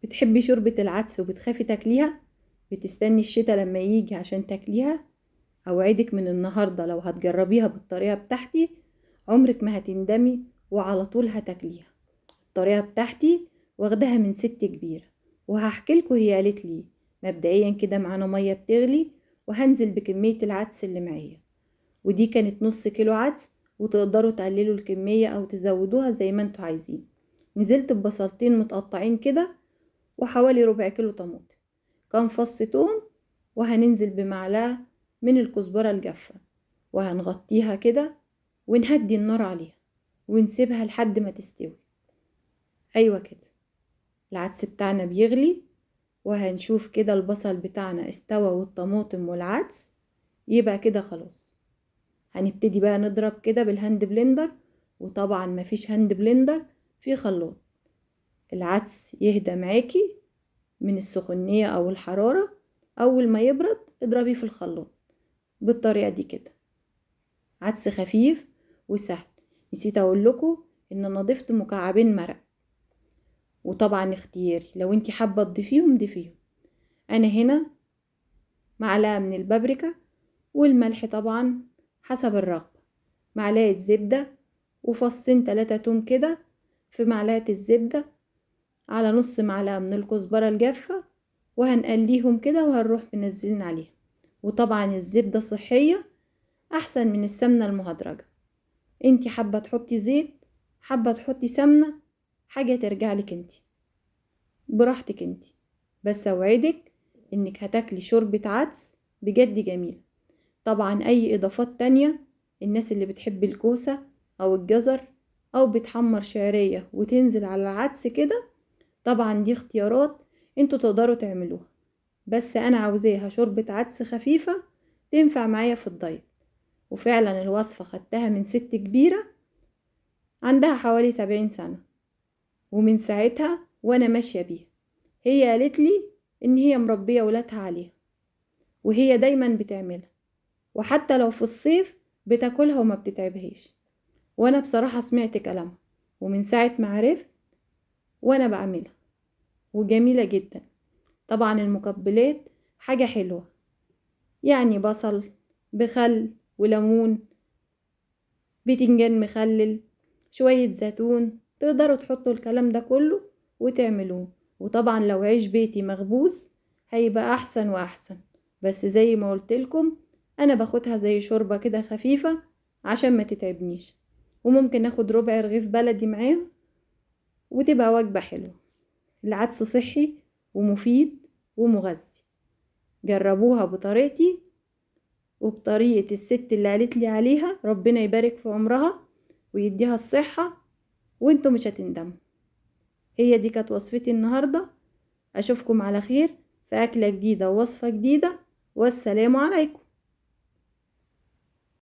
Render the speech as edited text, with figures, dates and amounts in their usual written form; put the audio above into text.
بتحبي شوربة العدس وبتخافي تاكليها؟ بتستني الشتاء لما يجي عشان تاكليها؟ اوعدك من النهاردة لو هتجربيها بالطريقة بتاعتي عمرك ما هتندمي وعلى طول هتاكليها. الطريقة بتاعتي واخداها من ست كبيرة، وهحكيلكوا هي قالت لي. مبدئيا كده معانا مية بتغلي، وهنزل بكمية العدس اللي معايا، ودي كانت نص كيلو عدس، وتقدروا تقللوا الكمية او تزودوها زي ما انتوا عايزين. نزلت ببصلتين متقطعين كده، وحوالي ربع كيلو طماطم، كام فص توم، وهننزل بمعلقة من الكزبرة الجافة، وهنغطيها كده ونهدي النار عليها ونسيبها لحد ما تستوي. ايوه كده، العدس بتاعنا بيغلي، وهنشوف كده البصل بتاعنا استوى والطماطم والعدس، يبقى كده خلاص. هنبتدي بقى نضرب كده بالهاند بلندر، وطبعا مفيش هاند بلندر، في خلاط. العدس يهدى معاكي من السخونية او الحرارة، اول ما يبرد اضربيه في الخلاط بالطريقة دي كده. عدس خفيف وسهل. نسيت اقول لكم ان انا ضفت مكعبين مرق، وطبعا اختياري، لو انتي حابة تضيفيهم ضيفيهم. انا هنا معلقة من البابريكا، والملح طبعا حسب الرغبة، معلقة زبدة، وفصين 3 توم كده في معلقة الزبدة، على نص معلقة من الكزبرة الجافة، وهنقليهم كده وهنروح منزلين عليها. وطبعا الزبدة صحية احسن من السمنة المهدرجة. انتي حابة تحطي زيت، حابة تحطي سمنة، حاجة ترجعلك انتي براحتك انتي. بس اوعدك انك هتاكلي شوربة عدس بجد جميل. طبعا اي اضافات تانية، الناس اللي بتحب الكوسة او الجزر او بتحمر شعرية وتنزل على العدس كده، طبعا دي اختيارات انتوا تقدروا تعملوها. بس انا عاوزاها شوربة عدس خفيفة تنفع معايا في الدايت. وفعلا الوصفة خدتها من ست كبيرة عندها حوالي 70 سنة، ومن ساعتها وانا ماشية بيها. هي قالت لي ان هي مربية ولادها عليها، وهي دايما بتعملها، وحتى لو في الصيف بتاكلها وما بتتعبهاش. وانا بصراحة سمعت كلامها، ومن ساعة ما عرفت وانا بعملها، وجميلة جدا. طبعا المقبلات حاجة حلوة، يعني بصل بخل وليمون، بتنجان مخلل، شوية زيتون، تقدروا تحطوا الكلام ده كله وتعملوه. وطبعا لو عيش بيتي مخبوز هيبقى احسن واحسن. بس زي ما قلتلكم انا باخدها زي شوربة كده خفيفة عشان ما تتعبنيش، وممكن اخد ربع رغيف بلدي معاه وتبقى وجبة حلوة. العدس صحي ومفيد ومغذي. جربوها بطريقتي وبطريقة الست اللي قالت لي عليها، ربنا يبارك في عمرها ويديها الصحة، وانتوا مش هتندموا. هي دي كانت وصفتي النهاردة. اشوفكم على خير في اكلة جديدة ووصفة جديدة، والسلام عليكم.